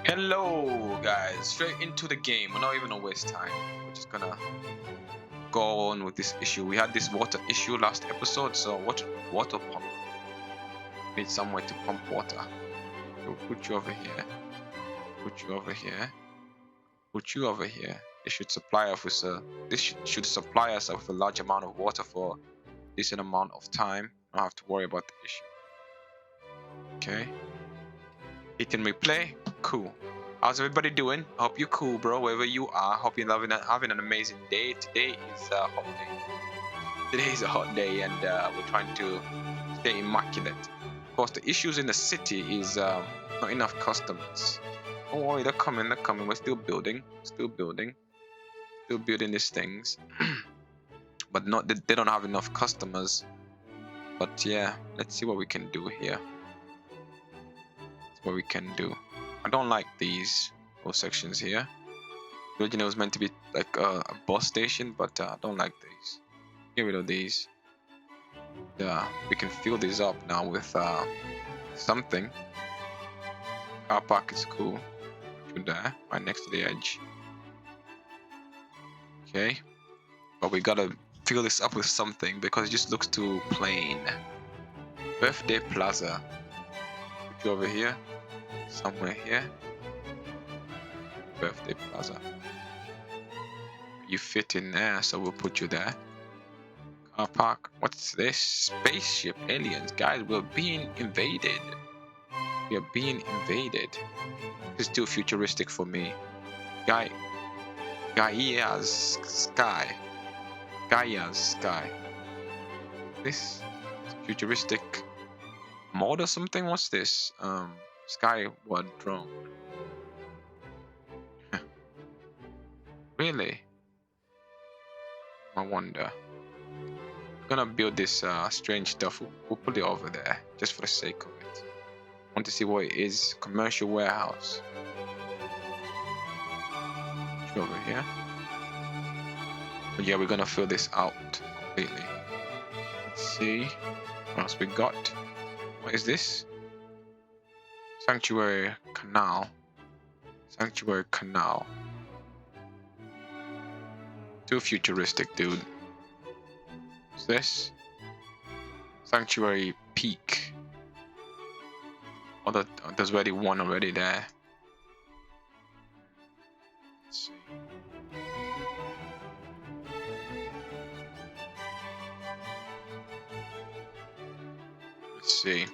Hello guys, straight into the game. We're not even gonna waste time. We're just gonna go on with this issue. We had this water issue last episode, so water pump. Need somewhere to pump water. We'll put you over here. Put you over here. Put you over here. This should supply us with should supply us with a large amount of water for a decent amount of time. Don't have to worry about the issue. Okay. Hit and replay. Cool. How's everybody doing? Hope you're cool, bro. Wherever you are, hope you're having an amazing day. Today is a hot day. Today is a hot day, and we're trying to stay immaculate. Of course, the issues in the city is not enough customers. Don't worry, they're coming. They're coming. We're still building. Still building. Still building these things. But not they don't have enough customers. But yeah, let's see what we can do here. What we can do. I don't like these whole sections here. Originally it was meant to be like a bus station, but I don't like these. Get rid of these. We can fill these up now with something. Car park is cool. Put there, right next to the edge. Okay, but we gotta fill this up with something because it just looks too plain. Birthday Plaza. Put you over here. Somewhere here. Birthday Plaza. You fit in there, so we'll put you there. Car park. What's this? Spaceship aliens. Guys, we're being invaded. We are being invaded. This is too futuristic for me. Gaia's sky. Gaia's sky. This is futuristic mod or something? What's this? Skyward drone. Really? I wonder. We're gonna build this strange stuff. We'll put it over there just for the sake of it. I want to see what it is. Commercial warehouse. Over here. But yeah, we're gonna fill this out completely. Let's see what else we got. What is this? Sanctuary canal. Sanctuary canal. Too futuristic, dude. What's this? Sanctuary peak. Oh, there's already one already there. Let's see. Let's see.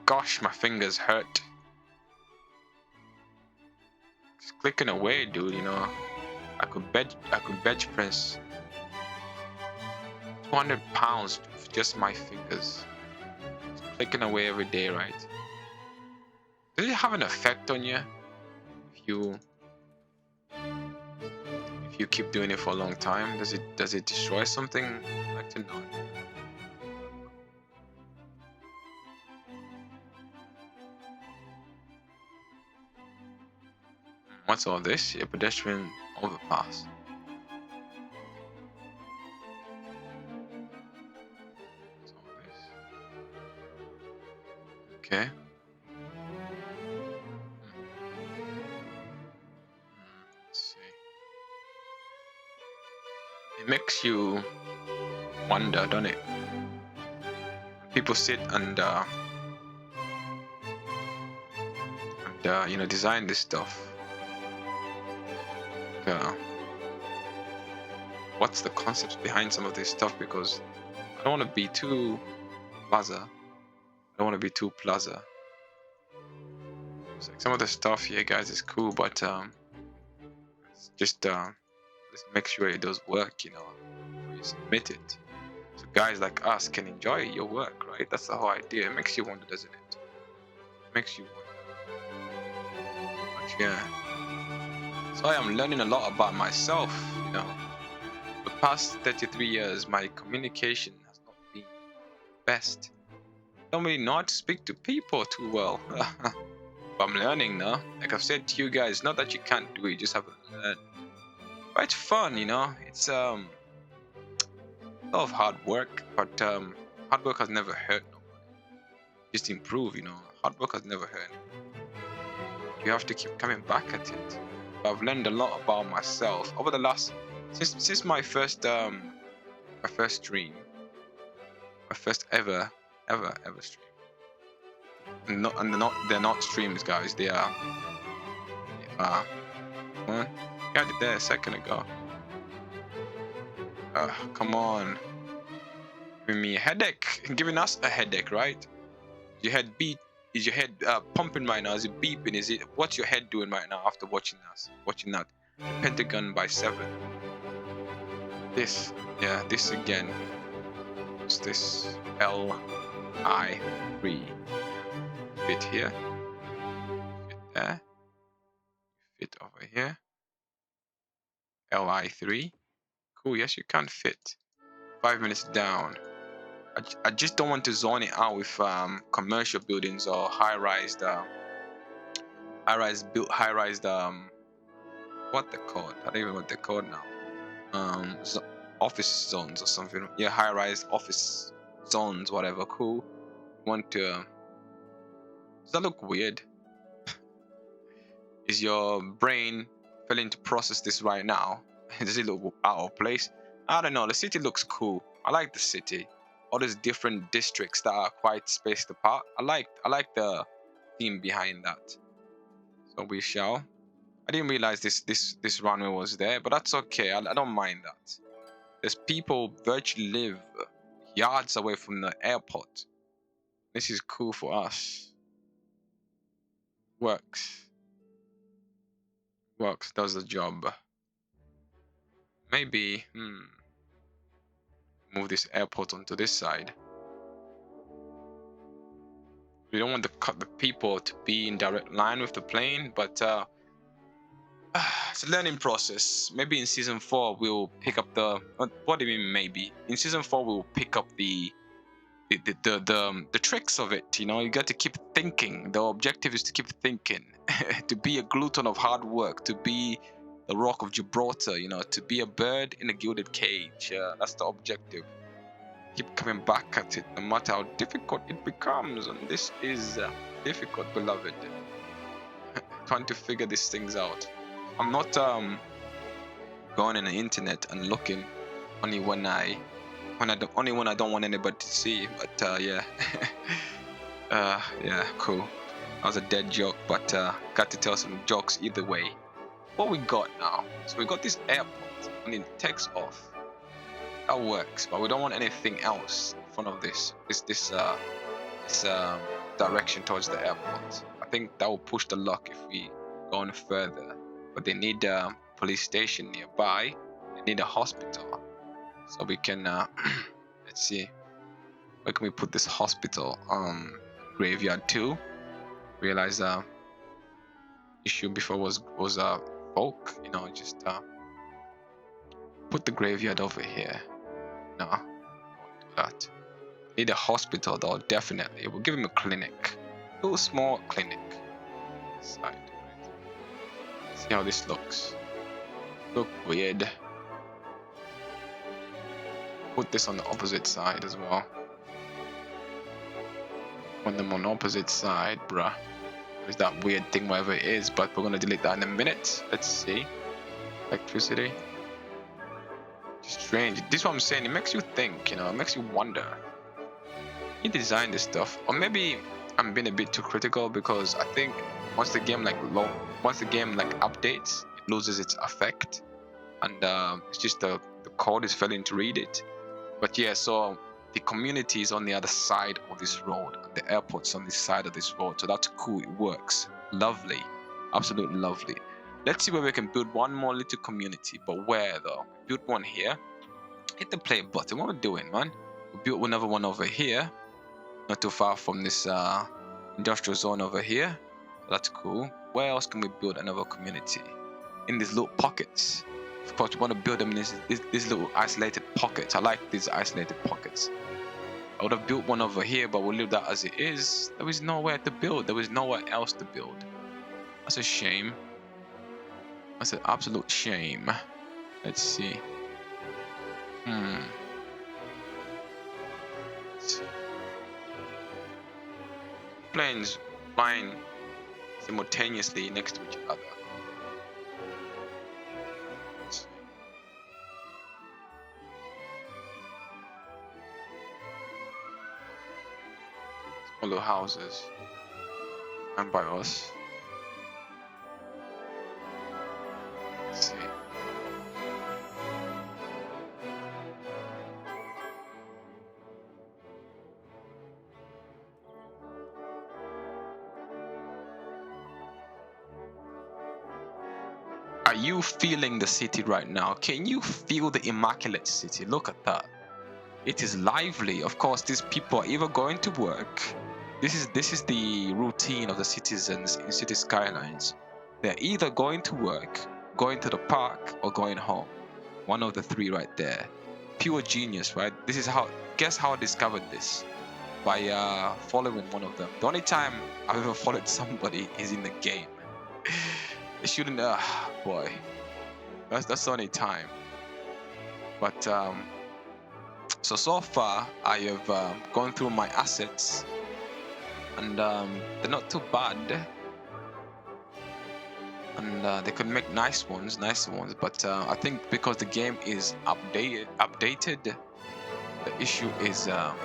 Gosh, my fingers hurt. Just clicking away, dude. You know, I could bench press 200 pounds with just my fingers. Just clicking away every day, right? Does it have an effect on you if you keep doing it for a long time? Does it destroy something? I'd like to know. What's all this? A pedestrian overpass. What's all this? Okay. Let's see. It makes you wonder, don't it? People sit and design this stuff. What's the concept behind some of this stuff? Because I don't want to be too plaza. I don't want to be too plaza. It's like some of the stuff here, guys, is cool, but it's just let's make sure it does work, before you submit it. So guys like us can enjoy your work, right? That's the whole idea. It makes you wonder, doesn't it? It makes you wonder. But yeah. So I am learning a lot about myself, The past 33 years, my communication has not been best. I don't really know how to speak to people too well. But I'm learning now. Like I've said to you guys, not that you can't do it, you just have to learn. But it's fun, It's a lot of hard work, but hard work has never hurt nobody. Just improve, Hard work has never hurt. You have to keep coming back at it. I've learned a lot about myself over the last since my first stream, my first ever stream. They're not streams, guys. They are. What? Got it there a second ago. Come on. Giving me a headache. Giving us a headache, right? Your head beat. Is your head pumping right now? Is it beeping? Is it? What's your head doing right now after watching us? Watching that. The Pentagon by 7. This. Yeah, this again. What's this? Li3. Fit here. Fit there. Fit over here. Li3. Cool. Yes, you can fit. 5 minutes down. I just don't want to zone it out with commercial buildings or high-rise what they're called. I don't even know what they're called now. Office zones or something. Yeah, high-rise office zones, whatever. Cool. Want to? Does that look weird? Is your brain failing to process this right now? Does it look out of place? I don't know. The city looks cool. I like the city. All these different districts that are quite spaced apart. I like the theme behind that. So we shall. I didn't realize this runway was there, but that's okay. I don't mind that. There's people virtually live yards away from the airport. This is cool for us. Works. Does the job. Maybe move this airport onto this side. We don't want the people to be in direct line with the plane, but it's a learning process. Maybe in season 4 we'll pick up the. What do you mean maybe? In season 4 we'll pick up the tricks of it. You know, you got to keep thinking. The objective is to keep thinking, to be a glutton of hard work, to be the Rock of Gibraltar. You know, to be a bird in a gilded cage. That's the objective. Keep coming back at it, no matter how difficult it becomes, and this is difficult, beloved. Trying to figure these things out. I'm not going on the internet and looking only when I don't want anybody to see. But yeah, yeah, cool. That was a dead joke, but got to tell some jokes either way. What we got now? So we got this airport, and it takes off. That works, but we don't want anything else in front of this direction towards the airport. I think that will push the luck if we go on further. But they need a police station nearby. They need a hospital, so we can let's see, where can we put this hospital? Graveyard 2. Realize issue before was folk. You know, just put the graveyard over here. No, won't do that. Need a hospital though, definitely. We'll give him a clinic. A little small clinic. Side. See how this looks. Look weird. Put this on the opposite side as well. Put them on the opposite side, bruh. There's that weird thing, whatever it is, but we're gonna delete that in a minute. Let's see. Electricity. Strange. This is what I'm saying. It makes you think, you know, it makes you wonder. You design this stuff, or maybe I'm being a bit too critical, because I think once the game updates, it loses its effect, and it's just the code is failing to read it. But yeah, so the community is on the other side of this road, and the airport's on this side of this road, so that's cool. It works. Lovely, absolutely lovely. Let's see where we can build one more little community, but where though? Build one here. Hit the play button. What we're doing, man? We built another one over here, not too far from this industrial zone over here. That's cool. Where else can we build another community? In these little pockets. Of course, we want to build them in these little isolated pockets. I like these isolated pockets. I would have built one over here, but we'll leave that as it is. There is nowhere to build. There is nowhere else to build. That's a shame. That's an absolute shame. Let's see. Let's see. Planes flying simultaneously next to each other. Smaller houses and by us. Let's see. Are you feeling the city right now? Can you feel the immaculate city? Look at that. It is lively. Of course, these people are either going to work. This is the routine of the citizens in City Skylines. They're either going to work, going to the park, or going home. One of the three right there. Pure genius, right? This is how. Guess how I discovered this? By following one of them. The only time I've ever followed somebody is in the game. It shouldn't. Boy, that's the only time. But so far I have gone through my assets, and they're not too bad, and they could make nicer ones. But I think because the game is updated, the issue is some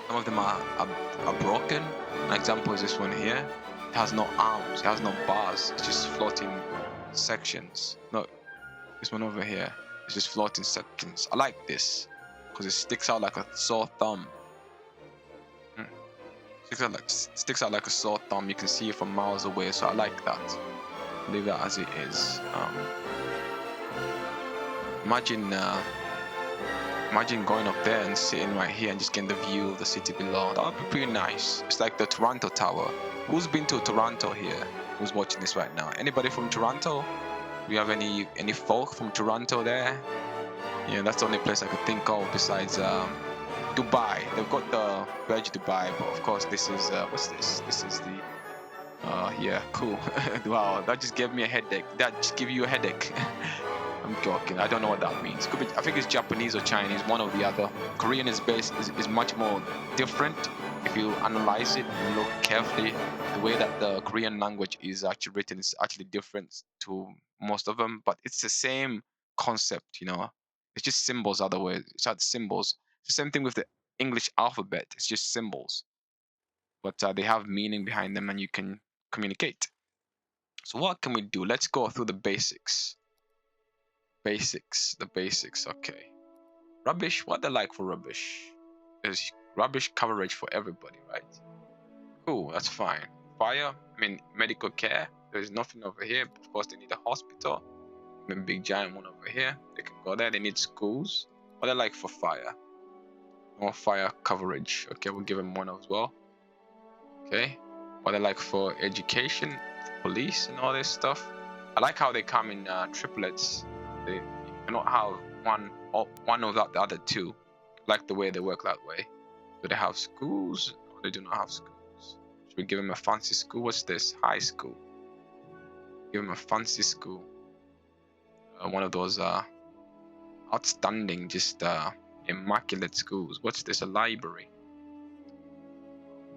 of them are broken. An example is this one here. It has no arms, it has no bars, it's just floating sections. No, this one over here, it's just floating sections. I like this because it sticks out like a sore thumb. Sticks out like a sore thumb. You can see it from miles away, so I like that. Leave that as it is. Imagine going up there and sitting right here and just getting the view of the city below. That would be pretty nice. It's like the Toronto Tower. Who's been to Toronto here? Who's watching this right now? Anybody from Toronto? Do you have any folk from Toronto there? Yeah, that's the only place I could think of besides Dubai. They've got the Burj Dubai, but of course this is what's this? This is the yeah, cool. Wow, that just gave me a headache. That just give you a headache. I'm joking. I don't know what that means. Could be, I think it's Japanese or Chinese, one or the other. Korean is much more different if you analyze it and look carefully. The way that the Korean language is actually written is actually different to most of them, but it's the same concept, you know. It's just symbols other way. It's just symbols. It's the same thing with the English alphabet. It's just symbols, but they have meaning behind them, and you can communicate. So what can we do? Let's go through the basics. The basics. Okay. Rubbish. What they like for rubbish? There's rubbish coverage for everybody, right? Cool. That's fine. Fire. I mean, medical care. There's nothing over here. Of course, they need a hospital. I mean, big giant one over here. They can go there. They need schools. What they like for fire? More fire coverage. Okay, we'll give them one as well. Okay. What they like for education, police, and all this stuff. I like how they come in triplets. They cannot have one without the other two. I like the way they work that way. Do they have schools? No, they do not have schools. Should we give them a fancy school? What's this? High school. Give them a fancy school. One of those outstanding, just immaculate schools. What's this? A library.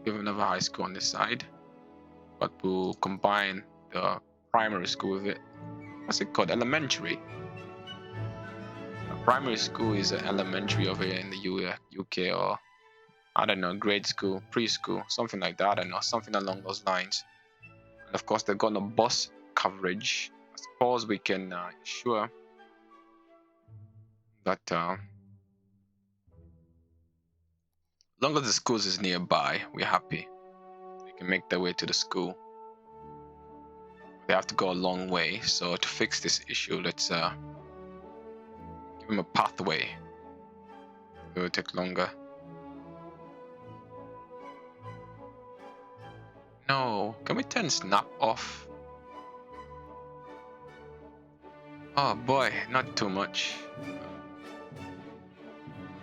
Give them another high school on this side, but we'll combine the primary school with it. What's it called? Elementary. Primary school is an elementary over here in the UK, or I don't know, grade school, preschool, something like that. I don't know, something along those lines. And of course, they've got no bus coverage. I suppose we can ensure that as long as the schools is nearby, we're happy. They can make their way to the school. They have to go a long way. So to fix this issue, let's give them a pathway. It will take longer. No, can we turn snap off? Oh boy, not too much.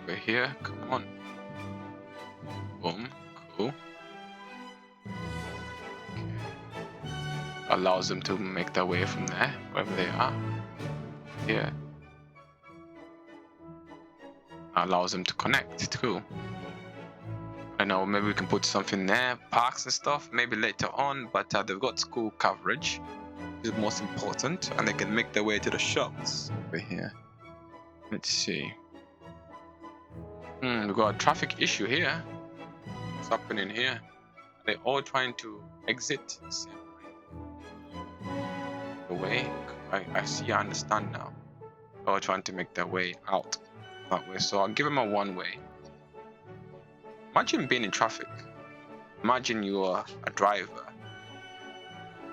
Over here, come on. Boom, cool. Okay. Allows them to make their way from there, wherever they are. Here. Allows them to connect too. I don't know, maybe we can put something there, parks and stuff, maybe later on, but they've got school coverage, which is the most important, and they can make their way to the shops over here. Let's see. We've got a traffic issue here. What's happening here? They're all trying to exit the same way. The way? I see, I understand now. They're all trying to make their way out that way, so I'll give them a one-way. Imagine being in traffic. Imagine you are a driver.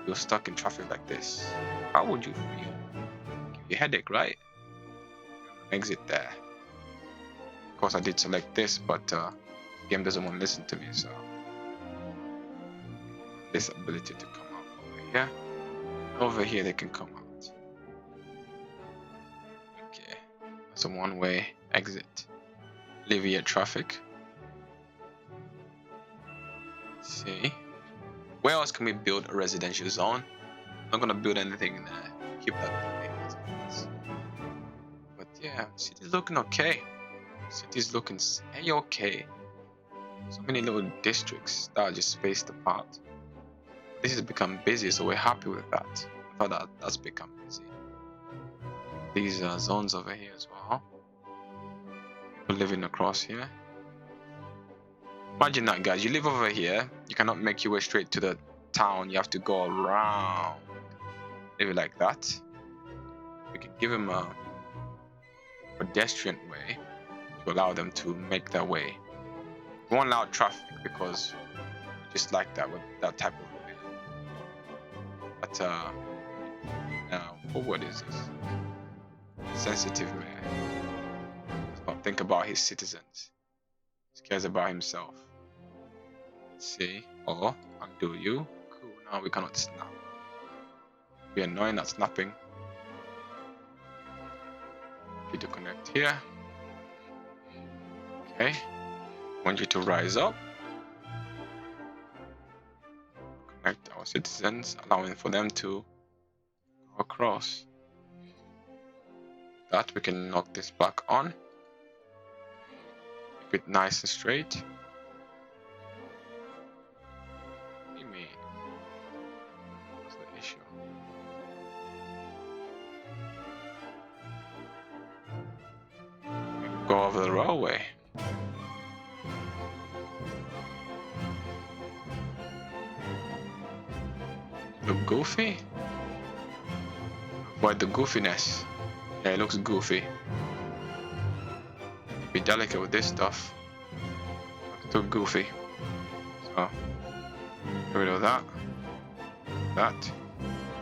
You're stuck in traffic like this. How would you feel? Give you a headache, right? Exit there. Of course, I did select this, but the game doesn't want to listen to me, so this ability to come out over here. Over here, they can come out. Okay, that's a one-way exit. Alleviate traffic. See, where else can we build a residential zone? I'm not gonna build anything in there. Keep that the way it is. But yeah, city's looking okay. City's looking okay. So many little districts that are just spaced apart. This has become busy, so we're happy with that. I thought that's become busy. These are zones over here as well. People living across here. Imagine that, guys. You live over here, you cannot make your way straight to the town. You have to go around. Maybe like that. We can give them a pedestrian way to allow them to make their way. We won't allow traffic because we just like that with that type of way. But now, what is this? Sensitive man. Does not think about his citizens. He cares about himself. Let's see. Oh, undo you. Cool. Now we cannot snap. Be annoying at snapping. Need to connect here. Okay. Want you to rise up. Connect our citizens, allowing for them to go across. That we can knock this back on. Keep it nice and straight. What do you mean? What's the issue? We can go over the railway. Look goofy? Avoid the goofiness. Yeah, it looks goofy. Be delicate with this stuff. Looks too goofy. So, get rid of that. That.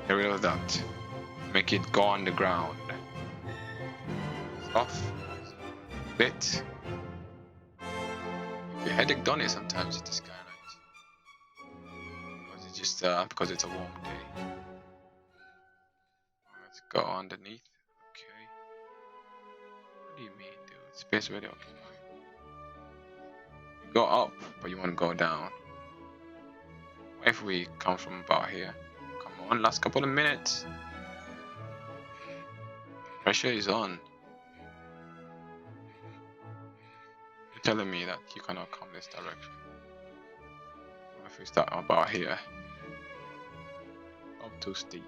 Get rid of that. Make it go on the ground. Off. Bit. Your headache done it sometimes with the Skylines. Or is it just because it's a warm day? Let's go underneath. Okay. What do you mean, dude? Space already occupied. Go up, but you want to go down. What if we come from about here? Come on, last couple of minutes. Pressure is on. You're telling me that you cannot come this direction. What if we start about here? Up too steep.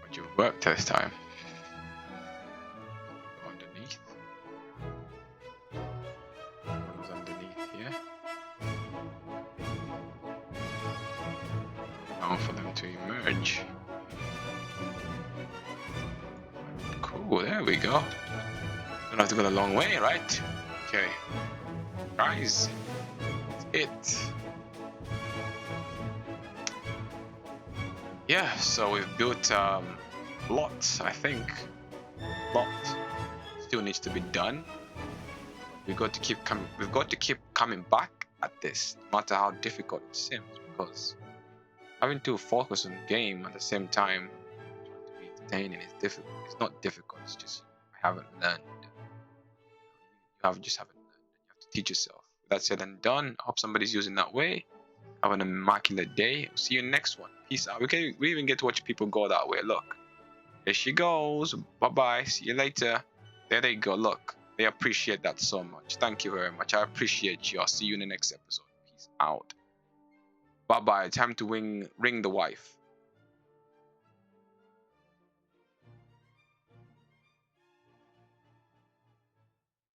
But you've worked this time. Go underneath. One's underneath here. Now for them to emerge. Cool, there we go. Don't have to go the long way, right? Okay. Guys, that's it. Yeah, so we've built lots, I think. Lot still needs to be done. We've got to keep coming back at this, no matter how difficult it seems, because having to focus on the game at the same time trying to be entertaining is difficult. It's not difficult, it's just I haven't learned. Just haven't learned. You have to teach yourself. With that said and done, I hope somebody's using that way. Have an immaculate day. See you next one. Peace out. We even get to watch people go that way. Look. There she goes. Bye bye. See you later. There they go. Look. They appreciate that so much. Thank you very much. I appreciate you. I'll see you in the next episode. Peace out. Bye bye. Time to ring the wife.